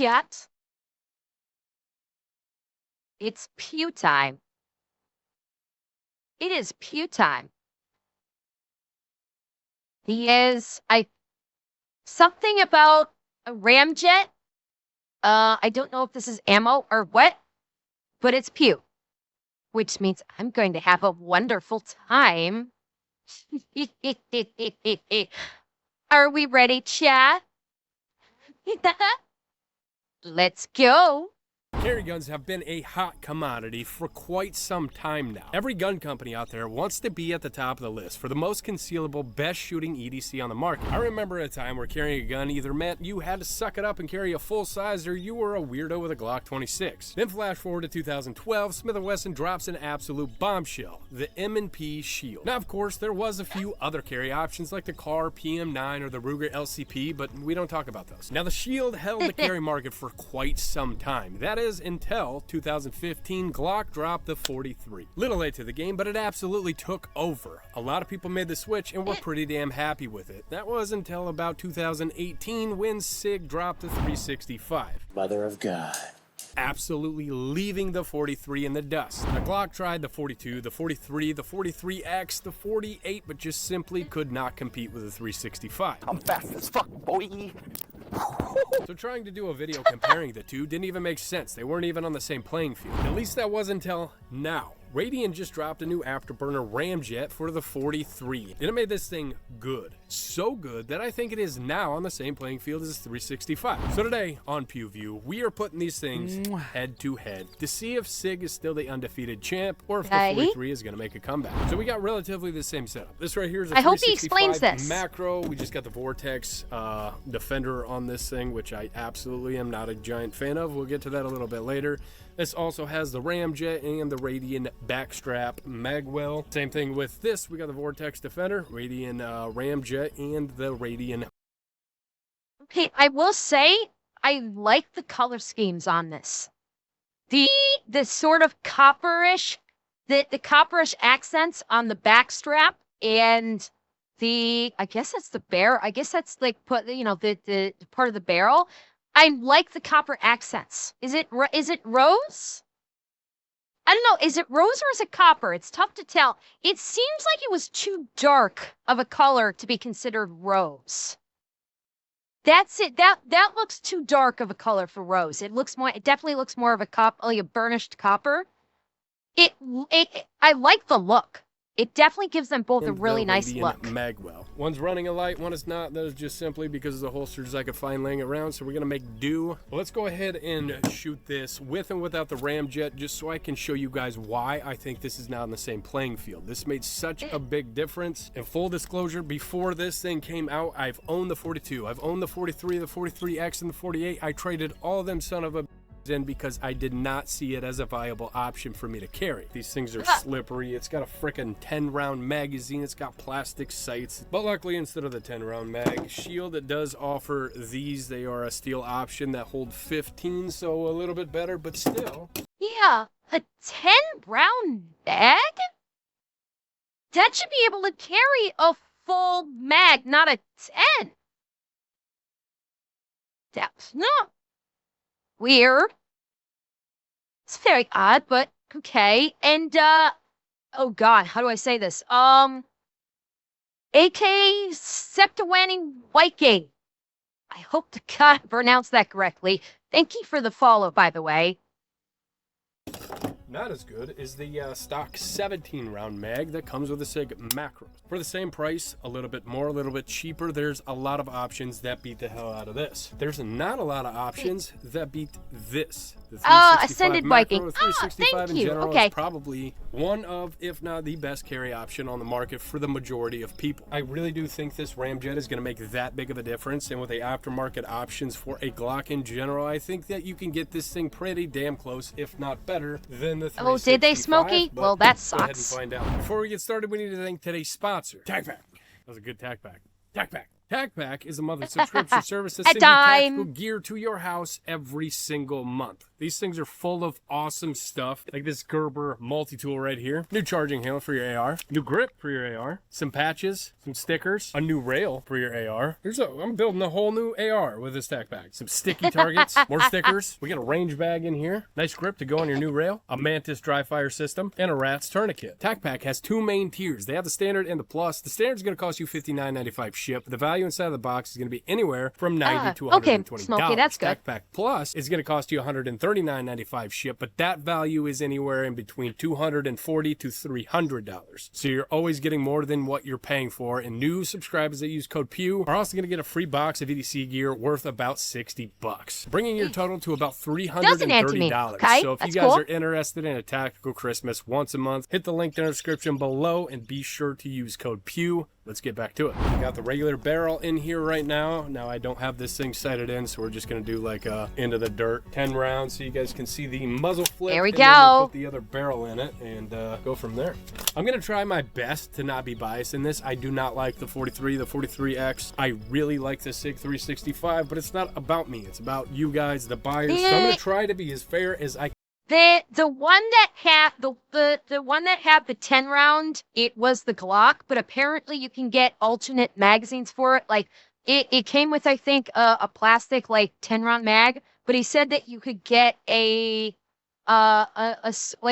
chat? It's Pew time. It is Pew time. Something about a ramjet. I don't know if this is ammo or what, but it's Pew, which means I'm going to have a wonderful time. Are we ready, chat? Let's go. Carry guns have been a hot commodity for quite some time now. Every gun company out there wants to be at the top of the list for the most concealable, best shooting EDC on the market. I remember a time where carrying a gun either meant you had to suck it up and carry a full size or you were a weirdo with a Glock 26. Then flash forward to 2012, Smith & Wesson drops an absolute bombshell, the M&P Shield. Now, of course, there was a few other carry options like the CAR PM9 or the Ruger LCP, but we don't talk about those. Now, the Shield held the carry market for quite some time. That is until 2015, Glock dropped the 43. Little late to the game, but it absolutely took over. A lot of people made the switch and were pretty damn happy with it. That was until about 2018 when SIG dropped the 365. Mother of God. Absolutely leaving the 43 in the dust. The Glock tried the 42, the 43, the 43X, the 48, but just simply could not compete with the 365. I'm fast as fuck, boy. So trying to do a video comparing the two didn't even make sense. They weren't even on the same playing field. At least that was until now. Radian just dropped a new afterburner ramjet for the 43, and it made this thing good. So good that I think it is now on the same playing field as the 365. So today on PewView, we are putting these things head to head to see if SIG is still the undefeated champ or if the 43 is going to make a comeback. So we got relatively the same setup. This right here is a 365 I hope he explains this. macro. We just got the Vortex Defender on this thing, which I absolutely am not a giant fan of. We'll get to that a little bit later. This also has the Ramjet and the Radian backstrap magwell. Same thing with this. We got the Vortex Defender, Radian Ramjet, and the Radian. Okay, I will say I like the color schemes on this. The sort of copperish, the copperish accents on the backstrap and I guess that's the barrel. I guess that's like the part of the barrel. I like the copper accents. Is it rose? I don't know. Is it rose or is it copper? It's tough to tell. It seems like it was too dark of a color to be considered rose. That's it. That looks too dark of a color for rose. It definitely looks more of like a burnished copper. I like the look. It definitely gives them both a really nice look. Magwell. One's running a light, one is not. That is just simply because of the holsters I could find laying around, so we're going to make do. Well, let's go ahead and shoot this with and without the Ramjet, just so I can show you guys why I think this is now in the same playing field. This made such a big difference. And full disclosure, before this thing came out, I've owned the 42. I've owned the 43, the 43X, and the 48. I traded all them son of a in because I did not see it as a viable option for me to carry. These things are slippery. It's got a frickin' 10-round magazine. It's got plastic sights. But luckily, instead of the 10-round mag, Shield, it does offer these. They are a steel option that hold 15, so a little bit better, but still. Yeah, a 10-round mag? That should be able to carry a full mag, not a 10. That's not weird. It's very odd, but okay. And oh god, how do I say this? AK Septawani Whitegate. I hope to God I pronounced that correctly. Thank you for the follow, by the way. Not as good is the stock 17-round mag that comes with the SIG macros. For the same price, a little bit more, a little bit cheaper, there's a lot of options that beat the hell out of this. There's not a lot of options that beat this. The 365 Ascended macro, Viking. 365 in thank you. general Okay. is probably one of, if not the best carry option on the market for the majority of people. I really do think this Ramjet is going to make that big of a difference, and with the aftermarket options for a Glock in general, I think that you can get this thing pretty damn close, if not better, than the 365. Oh, did they, Smokey? Well, that sucks. Go ahead and find out. Before we get started, we need to thank today's sponsor, TacPack. That was a good TacPack. TacPack. TacPack is a monthly subscription service that A sends you tactical dime. gear to your house every single month. These things are full of awesome stuff, like this Gerber multi-tool right here. New charging handle for your AR, new grip for your AR, some patches, some stickers, a new rail for your AR. I'm building a whole new AR with this TacPack. Some sticky targets, more stickers. We got a range bag in here, nice grip to go on your new rail, a Mantis dry fire system, and a Rats tourniquet. TacPack has two main tiers. They have the standard and the plus. The standard is going to cost you $59.95 ship. The value inside of the box is going to be anywhere from $90 to $120. Okay, Smokey, that's good. TacPack Plus is going to cost you $139.95 ship, but that value is anywhere in between $240 to $300. So you're always getting more than what you're paying for. And new subscribers that use code PEW are also going to get a free box of EDC gear worth about $60, bringing your total to about $330. Okay, So if you that's guys cool. are interested in a tactical Christmas once a month, hit the link in the description below and be sure to use code PEW. Let's get back to it. We got the regular barrel in here right now. Now I don't have this thing sighted in, so we're just gonna do like into the dirt 10 rounds so you guys can see the muzzle flip. There we and then we'll go. put the other barrel in it and go from there. I'm gonna try my best to not be biased in this. I do not like the 43, the 43X. I really like the SIG 365, but it's not about me. It's about you guys, the buyers. So I'm gonna try to be as fair as I can. The one that had the one that had the 10 round, it was the Glock, but apparently you can get alternate magazines for it. Like it came with, I think, a plastic like 10 round mag, but he said that you could get a steel.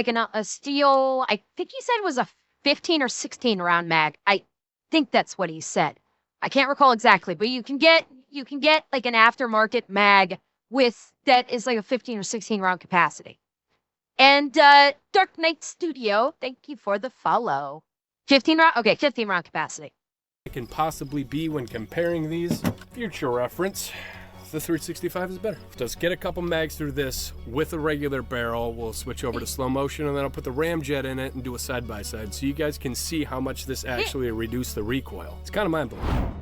I think he said it was a 15 or 16 round mag. I think that's what he said. I can't recall exactly, but you can get like an aftermarket mag with that is like a 15 or 16 round capacity. And Dark Knight Studio, thank you for the follow. 15 round, okay, 15 round capacity. It can possibly be when comparing these. Future reference, the 365 is better. Just get a couple mags through this with a regular barrel. We'll switch over to slow motion and then I'll put the Ramjet in it and do a side-by-side so you guys can see how much this actually reduced the recoil. It's kind of mind-blowing.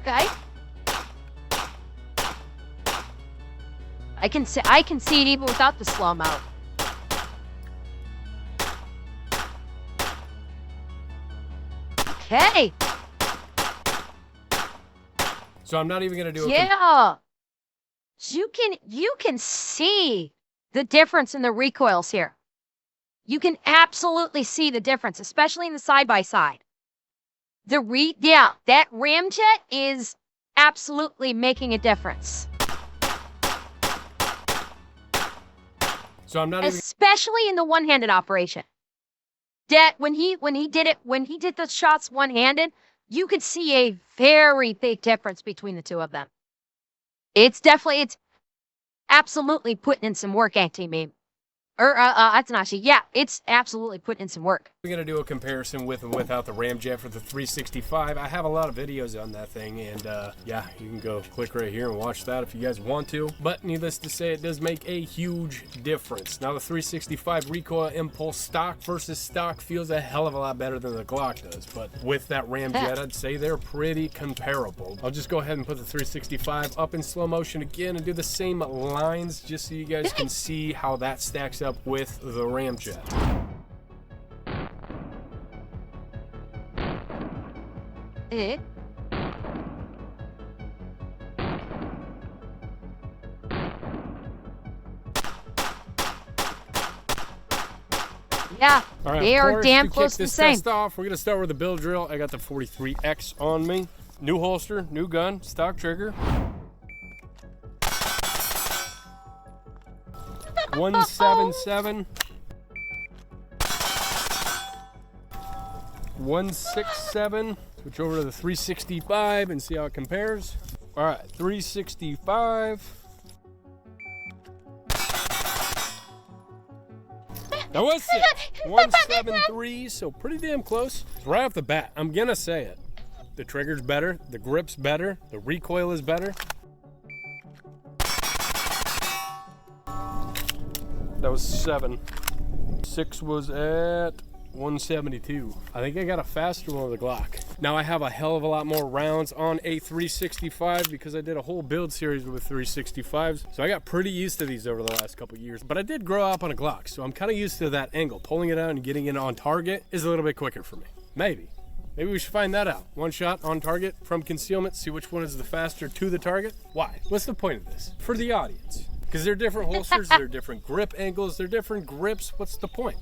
Okay. I can see it even without the slow-mo. Okay. So I'm not even gonna do a Yeah. You can see the difference in the recoils here. You can absolutely see the difference, especially in the side-by-side. That Ramjet is absolutely making a difference. So I'm not even Especially in the one-handed operation. That when he did the shots one-handed, you could see a very big difference between the two of them. It's absolutely putting in some work, Anti-Meme. That's not actually, yeah, it's absolutely putting in some work. We're going to do a comparison with and without the Ramjet for the 365. I have a lot of videos on that thing, and yeah, you can go click right here and watch that if you guys want to. But needless to say, it does make a huge difference. Now, the 365 recoil impulse stock versus stock feels a hell of a lot better than the Glock does. But with that Ramjet, I'd say they're pretty comparable. I'll just go ahead and put the 365 up in slow motion again and do the same lines just so you guys can see how that stacks up with the Ramjet. Eh? Yeah, All right, they are course, damn to close kick to the this same. test off, we're gonna start with the build drill. I got the 43X on me. New holster, new gun, stock trigger. 177. 167. Switch over to the 365 and see how it compares. All right, 365. That was it. 173, so pretty damn close. Right off the bat, I'm gonna say it. The trigger's better, the grip's better, the recoil is better. That was 7. 6 was at 172. I think I got a faster one with the Glock. Now I have a hell of a lot more rounds on a 365 because I did a whole build series with 365s. So I got pretty used to these over the last couple years. But I did grow up on a Glock, so I'm kind of used to that angle. Pulling it out and getting it on target is a little bit quicker for me. Maybe. Maybe we should find that out. One shot on target from concealment, see which one is the faster to the target. Why? What's the point of this? For the audience. Because they're different holsters, they're different grip angles, they're different grips. What's the point?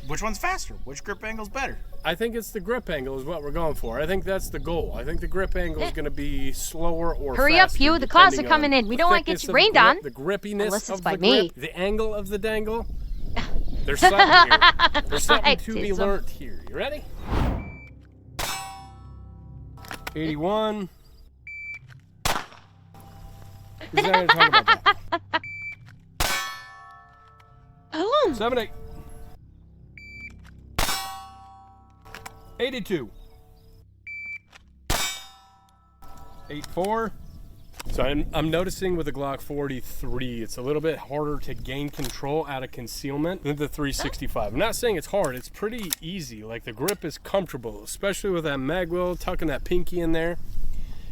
Which one's faster? Which grip angle's better? I think it's the grip angle is what we're going for. I think that's the goal. I think the grip angle is going to be slower or Hurry up, faster, Pew. The claws are depending coming on in. We the don't want to get thickness you of rained the on. grip, the grippiness Unless it's of by the me. grip, the angle of the dangle. There's something here. There's something to be learned here. You ready? 81. Who's not going to talk about that? 78. 82. 84. So I'm noticing with the Glock 43, it's a little bit harder to gain control out of concealment than the 365. I'm not saying it's hard, it's pretty easy. Like the grip is comfortable, especially with that magwell, tucking that pinky in there.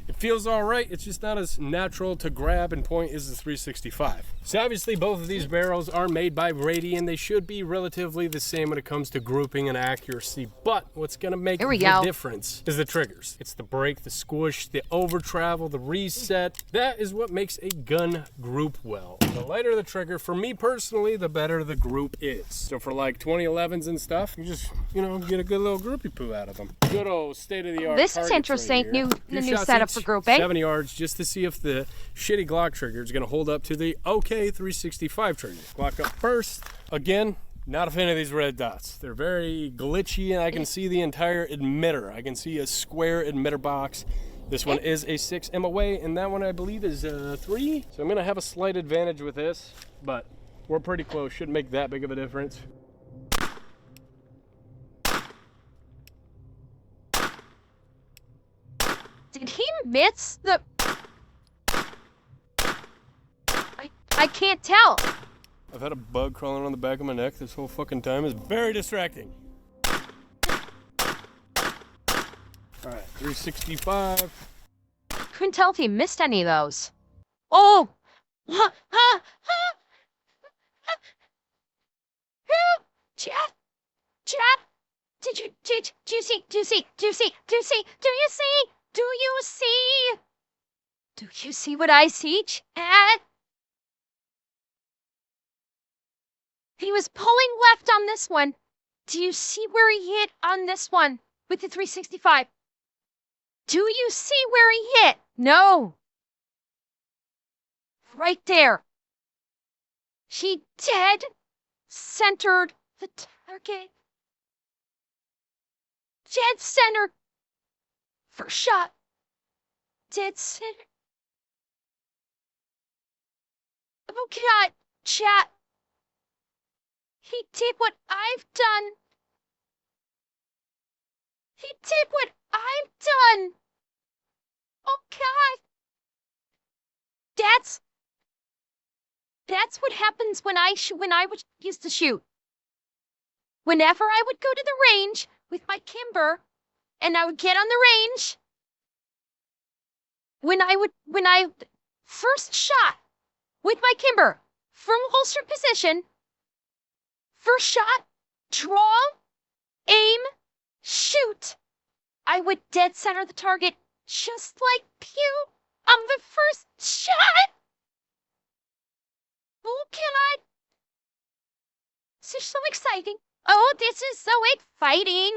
It feels all right, it's just not as natural to grab and point as the 365. So obviously both of these barrels are made by Radian. They should be relatively the same when it comes to grouping and accuracy, but what's gonna make the difference is the triggers. It's the break, the squish, the over travel, the reset. That is what makes a gun group well. The lighter the trigger, for me personally, the better the group is. So for like 2011s and stuff, you just, you know, get a good little groupie poo out of them. Good old state-of-the-art. This is interesting, right the new setup for grouping. 7 yards just to see if the shitty Glock trigger is going to hold up to the OK 365 trigger. Glock up first. Again, not a fan of these red dots. They're very glitchy, and I can see the entire emitter. I can see a square emitter box. This one is a 6 MOA, and that one I believe is 3. So I'm going to have a slight advantage with this, but we're pretty close. Shouldn't make that big of a difference. Did he miss the... I can't tell. I've had a bug crawling on the back of my neck this whole fucking time. It's very distracting. All right, 365. Couldn't tell if he missed any of those. Oh! Chat! Chat! Do you see? Do you see? Do you see? Do you see? Do you see? Do you see? Do you see what I see, chat? He was pulling left on this one. Do you see where he hit on this one with the 365? Do you see where he hit? No. Right there. He dead centered the target. Dead center. First shot. Dead center. Oh God, chat. He did what I've done. He did what I've done. Oh God. That's what happens when I used to shoot. Whenever I would go to the range with my Kimber, and I would get on the range, when I first shot with my Kimber from holster position, first shot, draw, aim, shoot, I would dead center the target just like Pew on the first shot. Oh, can I? This is so exciting. Oh, this is so exciting.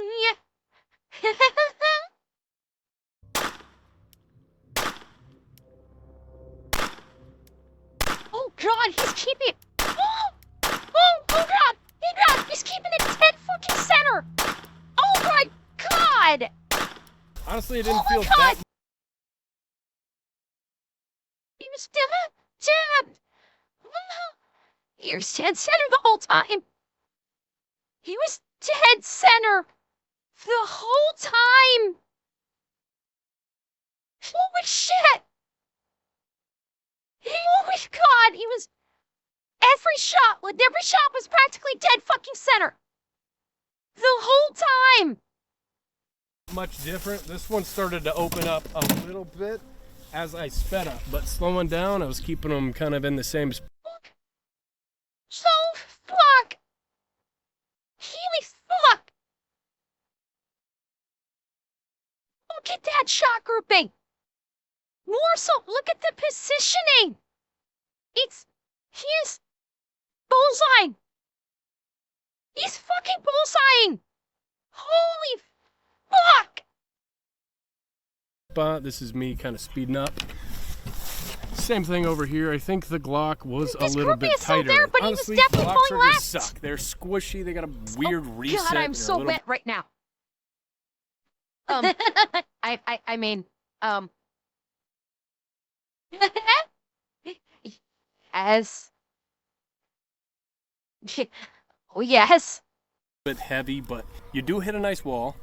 Oh God, he's keeping. Oh God, he's keeping it dead fucking center. Oh my God. Honestly, it didn't feel that. He was still dead. He was dead center the whole time. He was dead center the whole time. Holy shit. Holy God, he was... Every shot was practically dead fucking center. The whole time. Much different. This one started to open up a little bit as I sped up, but slowing down, I was keeping them kind of in the same spot. So fuck. Holy fuck. Look at that shot grouping. More so, look at the positioning. He is bullseyeing. He's fucking bullseyeing. Holy fuck. This is me kind of speeding up. Same thing over here. I think the Glock was a little bit tighter. There, but honestly, he was definitely Glock pulling triggers left. suck. They're squishy. They got a weird reset. God, I'm so wet right now. I mean, as oh yes, bit heavy, but you do hit a nice wall,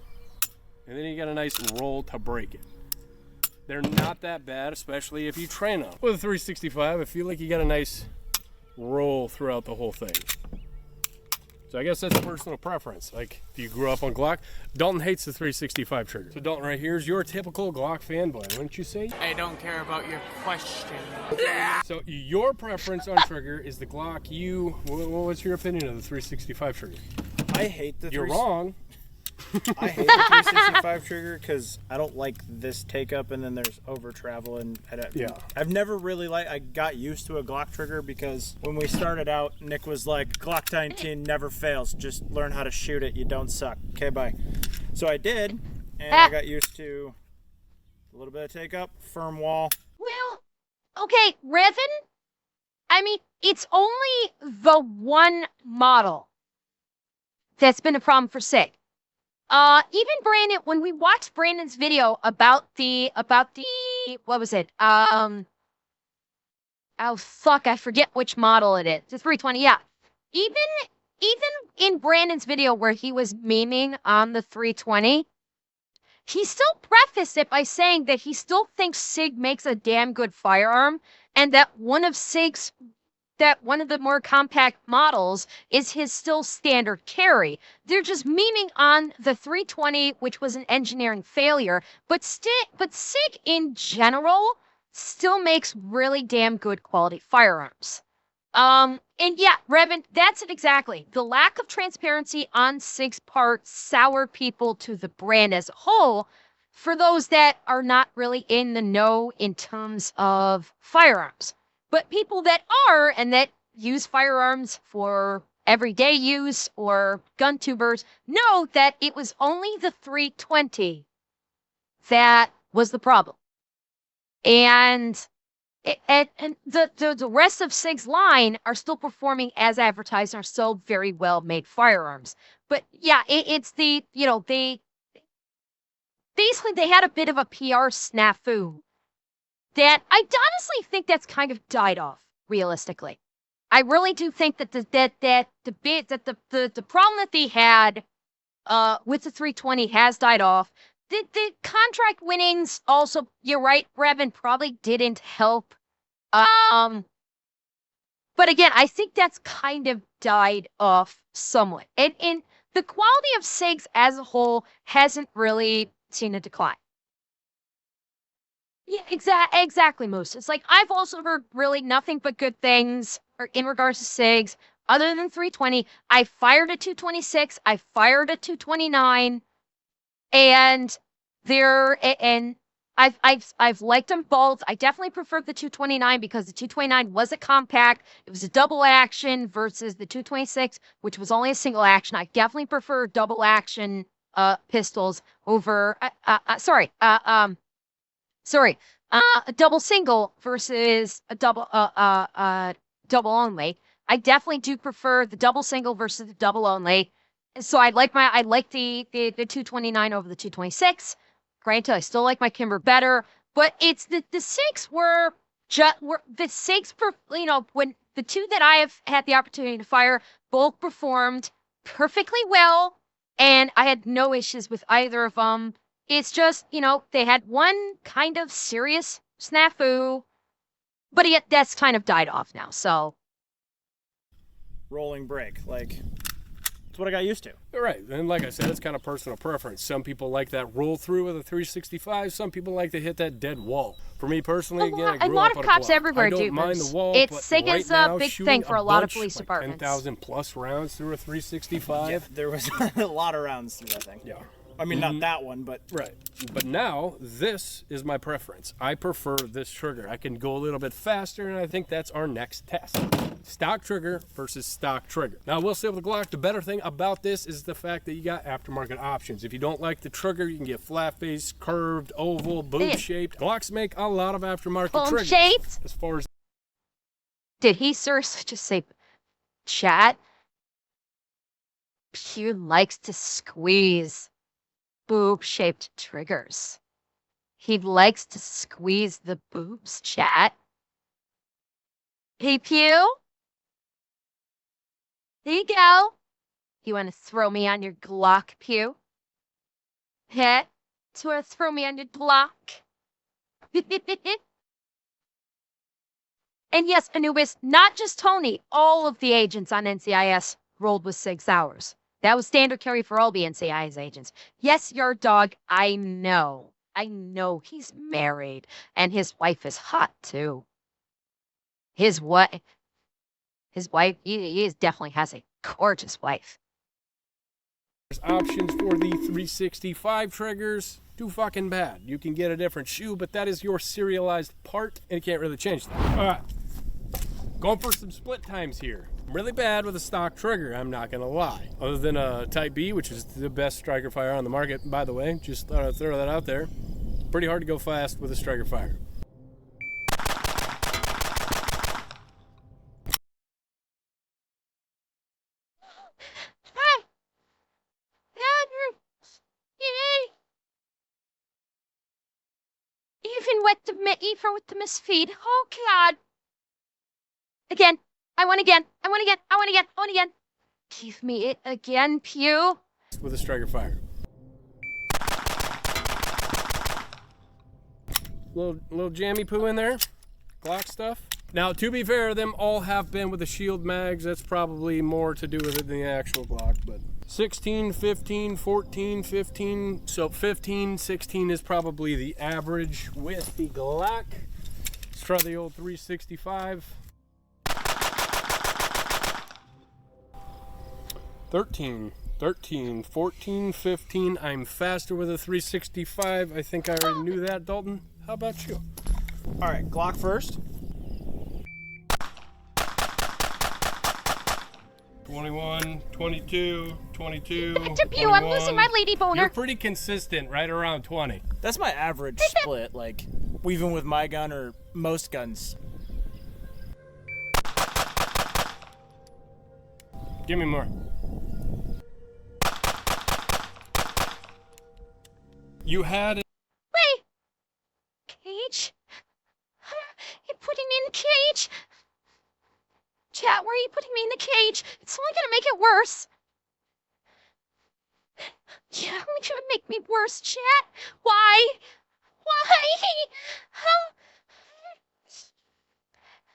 and then you got a nice roll to break it. They're not that bad, especially if you train them. With a 365, I feel like you got a nice roll throughout the whole thing. So I guess that's personal preference. Like, if you grew up on Glock, Dalton hates the 365 trigger. So Dalton, right here is your typical Glock fanboy, wouldn't you say? I don't care about your question. So your preference on trigger is the Glock. What's your opinion of the 365 trigger? I hate the You're wrong. I hate the 365 trigger because I don't like this take up, and then there's over travel, and I've never really I got used to a Glock trigger because when we started out, Nick was like, Glock 19 never fails, just learn how to shoot it, you don't suck. Okay, bye. So I did, and I got used to a little bit of take up, firm wall. well, okay, Revan. I mean, it's only the one model that's been a problem for SIG. Even Brandon, when we watched Brandon's video about the what was it? Oh fuck, I forget which model it is. The 320, yeah. Even in Brandon's video where he was memeing on the 320, he still prefaced it by saying that he still thinks SIG makes a damn good firearm, and that one of the more compact models is his still standard carry. They're just memeing on the 320, which was an engineering failure, but SIG in general still makes really damn good quality firearms. And yeah, Revan, that's it exactly. The lack of transparency on SIG's part soured people to the brand as a whole. For those that are not really in the know in terms of firearms. But people that are and that use firearms for everyday use or gun tubers know that it was only the 320 that was the problem. And the rest of SIG's line are still performing as advertised and are still very well made firearms. But yeah, it's the, they had a bit of a PR snafu that I honestly think that's kind of died off, realistically. I really do think that the problem that they had with the 320 has died off. The contract winnings also, you're right, Revan, probably didn't help. But again, I think that's kind of died off somewhat. And the quality of SIGs as a whole hasn't really seen a decline. Yeah, exactly, Moose. It's like I've also heard really nothing but good things in regards to SIGs, other than 320. I fired a 226, I fired a 229, and I've liked them both. I definitely preferred the 229 because the 229 was a compact. It was a double action versus the 226, which was only a single action. I definitely prefer double action pistols over a double single versus a double only. I definitely do prefer the double single versus the double only. So I like the 229 over the 226. Granted, I still like my Kimber better, but it's the SIGs were the SIGs when the two that I have had the opportunity to fire both performed perfectly well, and I had no issues with either of them. It's just, they had one kind of serious snafu, but yet that's kind of died off now, so. Rolling break, it's what I got used to. Right, and like I said, it's kind of personal preference. Some people like that roll through with a 365. Some people like to hit that dead wall. For me personally, again, I grew a lot up of on cops Glock. everywhere I don't do. mind the wall, SIG but is right a now, big shooting thing for a lot of bunch, police departments. 10,000 plus rounds through a 365. Yeah, there was a lot of rounds through that thing. Yeah. I mean, not that one, but... Right. But now, this is my preference. I prefer this trigger. I can go a little bit faster, and I think that's our next test. Stock trigger versus stock trigger. Now, I will say with the Glock, the better thing about this is the fact that you got aftermarket options. If you don't like the trigger, you can get flat face, curved, oval, boob-shaped. Glocks make a lot of aftermarket triggers. Boob-shaped? As far as... Did he seriously just say, chat? Pew likes to squeeze boob-shaped triggers. He likes to squeeze the boobs, chat. Hey, Pew? There you go. You want to throw me on your Glock, Pew? Heh? Do you want to throw me on your Glock? And yes, Anubis, not just Tony, all of the agents on NCIS rolled with 6 hours. That was standard carry for all the NCIS agents. Yes, your dog, I know. I know he's married, and his wife is hot, too. His wife, he definitely has a gorgeous wife. There's options for the 365 triggers. Too fucking bad. You can get a different shoe, but that is your serialized part, and you can't really change that. All right. Going for some split times here. I'm really bad with a stock trigger, I'm not gonna lie. Other than a Type B, which is the best striker fire on the market, by the way. Just thought I'd throw that out there. Pretty hard to go fast with a striker fire. Even with the misfeed. Oh, God. Again. I want again. I want again. I want again. I want again. Give me it again, Pew. With a striker fire. Little jammy poo in there. Glock stuff. Now, to be fair, them all have been with the shield mags. That's probably more to do with it than the actual Glock, but 16, 15, 14, 15. So 15, 16 is probably the average with the Glock. Let's try the old 365. 13, 14, 15. I'm faster with a 365. I think I already knew that, Dalton. How about you? All right, Glock first. 21, 22, 22, Pew, I'm losing my lady boner. You're pretty consistent, right around 20. That's my average split, like, even with my gun or most guns. Give me more. You had it. Wait! Cage? You're putting me in the cage? Chat, why are you putting me in the cage? It's only gonna make it worse. Yeah, only gonna make me worse, chat. Why? Why?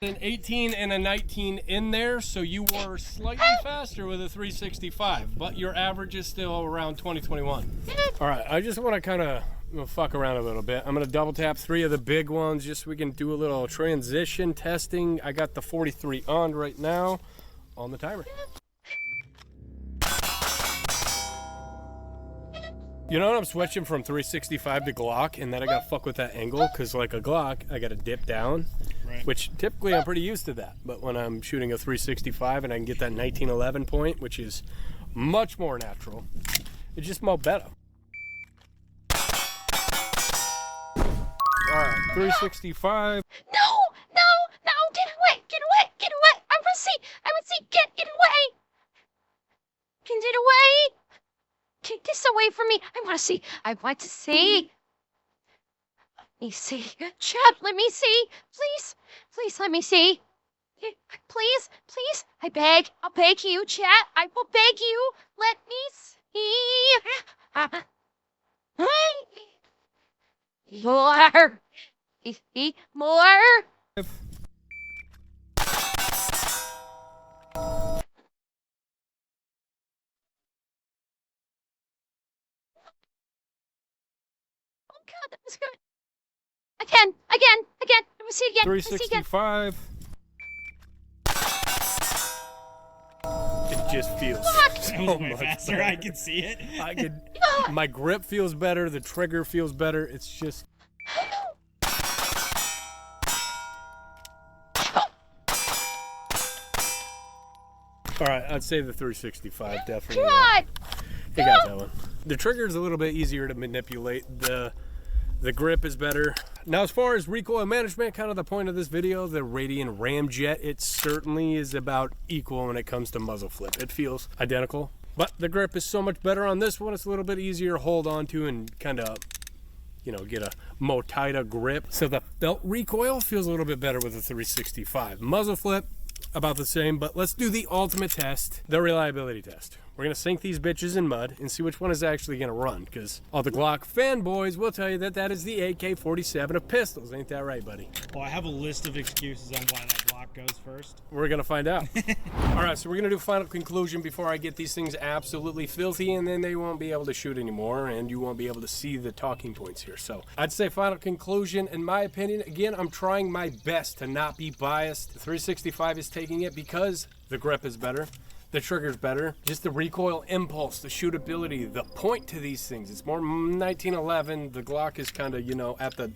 An 18 and a 19 in there, so you were slightly faster with a 365, but your average is still around 2021. All right, I just want to kind of fuck around a little bit. I'm gonna double tap 3 of the big ones just so we can do a little transition testing. I got the 43 on right now on the timer. You know what? I'm switching from 365 to Glock, and then I gotta fuck with that angle, because like a Glock, I gotta dip down, right. Which typically I'm pretty used to that. But when I'm shooting a 365 and I can get that 1911 point, which is much more natural, it's just more better. All right, 365. No! Get away! Get away! Get away! I want to see! Get away! Get it away! Take this away from me! I want to see! Let me see. Chad, let me see! Please let me see! Please! I beg! I'll beg you, chat! I will beg you! Let me see! More! More! Oh God, that was good. Again. Let me see again. 365. It just feels so was way much faster. better. I can see it. My grip feels better. The trigger feels better. It's just. All right, I'd say the 365 definitely. God! You got that one. The trigger is a little bit easier to manipulate. The grip is better. Now, as far as recoil management, kind of the point of this video, the Recoil and Ramjet, it certainly is about equal when it comes to muzzle flip. It feels identical, but the grip is so much better on this one. It's a little bit easier to hold on to and kind of, you know, get a more tighter grip. So the belt recoil feels a little bit better with the 365. Muzzle flip, about the same, but let's do the ultimate test, the reliability test. We're gonna sink these bitches in mud and see which one is actually gonna run, because all the Glock fanboys will tell you that that is the AK-47 of pistols. Ain't that right, buddy? Well, I have a list of excuses on why that Glock goes first. We're gonna find out. All right, so we're gonna do final conclusion before I get these things absolutely filthy, and then they won't be able to shoot anymore, and you won't be able to see the talking points here. So I'd say final conclusion, in my opinion, again, I'm trying my best to not be biased. The 365 is taking it because the grip is better. The trigger's better. Just the recoil impulse, the shootability, the point to these things. It's more 1911. The Glock is kind of, you know, at the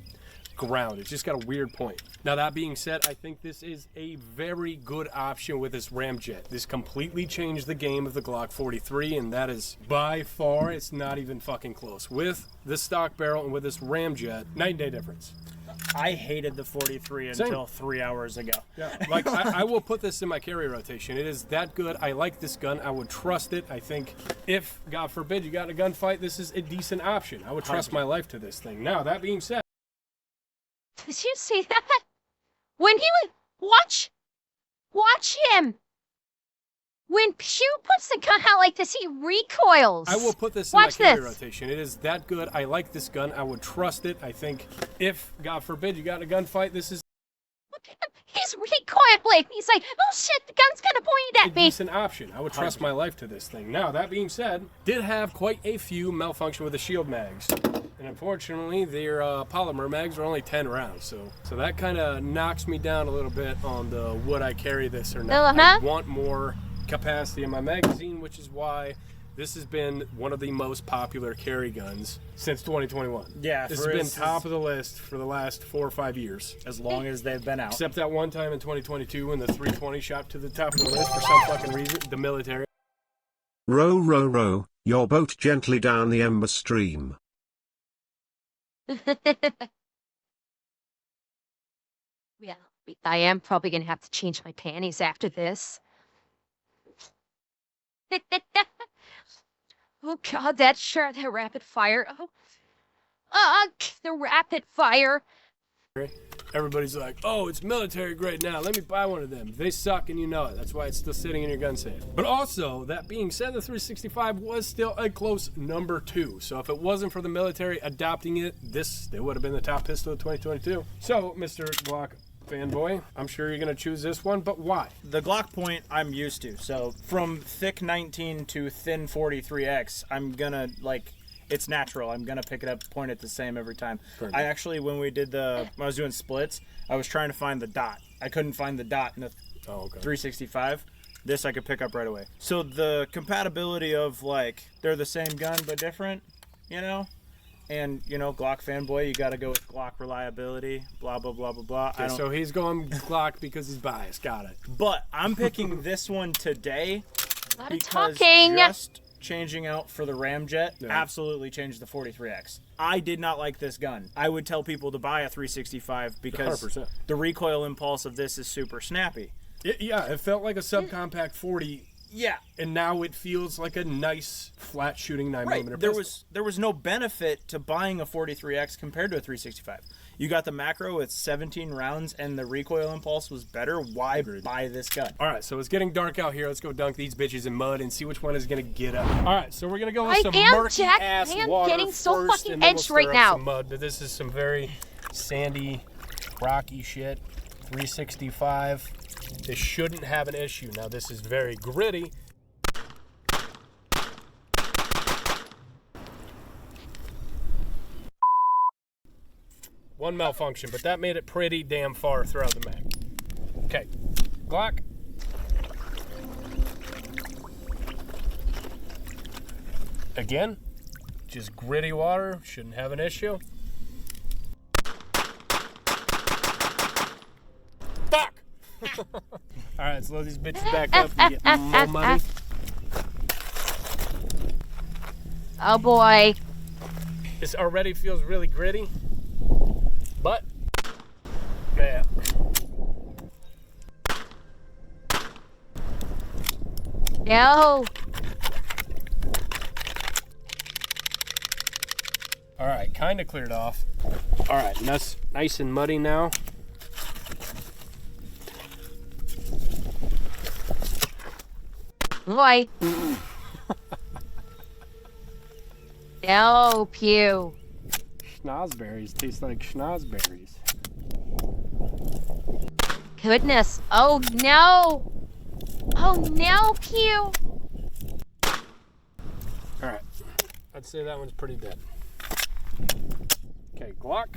ground. It's just got a weird point. Now, that being said, I think this is a very good option with this Ramjet. This completely changed the game of the Glock 43, and that is by far, it's not even fucking close. With this stock barrel and with this Ramjet, night and day difference. I hated the 43 until 3 hours ago. Yeah, like I will put this in my carry rotation. It is that good. I like this gun. I would trust it. I think if, God forbid, you got in a gunfight, this is a decent option. I would trust my life to this thing. Now, that being said. Did you see that? When he was, watch him. When Pew puts the gun out like this, he recoils. I will put this in my carry rotation. It is that good. I like this gun. I would trust it. I think if, God forbid, you got in a gunfight, this is Look at him. He's recoiling. He's like, oh shit, the gun's gonna point at a me. decent option. I would trust my life to this thing. Now, that being said, did have quite a few malfunction with the shield mags. And unfortunately, their polymer mags are only 10 rounds. So that kind of knocks me down a little bit on the would I carry this or not. I want more capacity in my magazine, which is why this has been one of the most popular carry guns since 2021. Yeah, this has been top of the list for the last 4 or 5 years. As long as they've been out. Except that one time in 2022 when the 320 shot to the top of the list for some fucking reason, the military. Row, row, row, your boat gently down the ember stream. Yeah, I am probably gonna have to change my panties after this. Oh god, that rapid fire. The rapid fire. Everybody's like, oh, it's military grade now. Let me buy one of them. They suck and you know it. That's why it's still sitting in your gun safe. But also, that being said, the 365 was still a close number 2. So if it wasn't for the military adopting it, this would have been the top pistol of 2022. So, Mr. Glock fanboy, I'm sure you're going to choose this one, but why? The Glock point I'm used to. So from thick 19 to thin 43X, I'm going to, like, it's natural. I'm going to pick it up, point it the same every time. Perfect. I actually, when I was doing splits, I was trying to find the dot. I couldn't find the dot in the 365. This I could pick up right away. So the compatibility of, like, they're the same gun but different, you know? And, you know, Glock fanboy, you got to go with Glock reliability, blah, blah, blah, blah, blah. Okay, so he's going Glock because he's biased. Got it. But I'm picking this one today because talking. Just changing out for the Ramjet absolutely changed the 43X. I did not like this gun. I would tell people to buy a 365 because 100%. The recoil impulse of this is super snappy. It felt like a subcompact 40. Yeah, and now it feels like a nice flat shooting 9mm pistol. There was no benefit to buying a 43X compared to a 365. You got the macro with 17 rounds and the recoil impulse was better. Why buy this gun? All right, so it's getting dark out here. Let's go dunk these bitches in mud and see which one is gonna get up. All right, so we're gonna go with some murky ass water getting so first, fucking and then we'll edged stir right up now. some mud. But this is some very sandy, rocky shit. 365. This shouldn't have an issue. Now this is very gritty. One malfunction, but that made it pretty damn far throughout the mag. Okay, Glock. Again, just gritty water, shouldn't have an issue. Fuck! Alright, let's load these bitches back up and get more money. Oh boy. This already feels really gritty, but man. No. All right, kind of cleared off. All right, and that's nice and muddy now. Boy. No, Pew. Schnozberries taste like schnozberries. Goodness. Oh no. Oh no, Pew. All right, I'd say that one's pretty dead. Okay, Glock.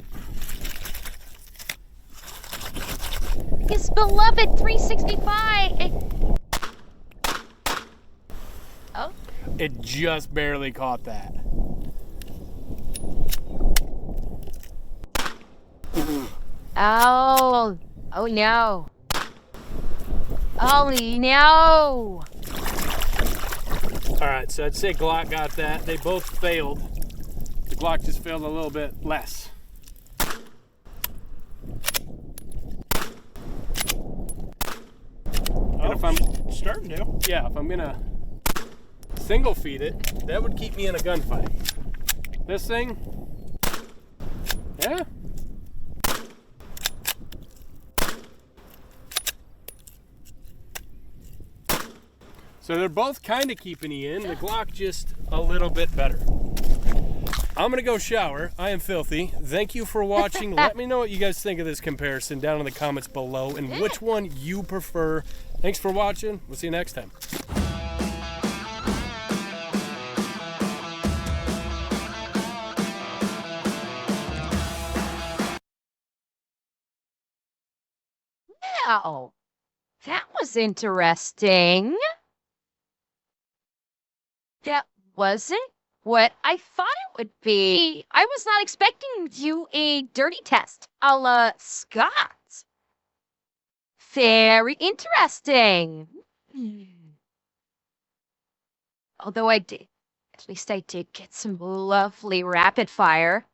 His beloved 365. Oh. It just barely caught that. Oh. Oh no. Oh no. All right, so I'd say Glock got that. They both failed. The Glock just failed a little bit less. And if I'm starting to. Yeah, if I'm gonna single feed it, that would keep me in a gunfight. This thing, yeah. So they're both kind of keeping you in. The Glock just a little bit better. I'm gonna go shower. I am filthy. Thank you for watching. Let me know what you guys think of this comparison down in the comments below and which one you prefer. Thanks for watching. We'll see you next time. Wow. That was interesting. That wasn't what I thought it would be. I was not expecting to do a dirty test a la Scott. Very interesting. Although at least I did get some lovely rapid fire.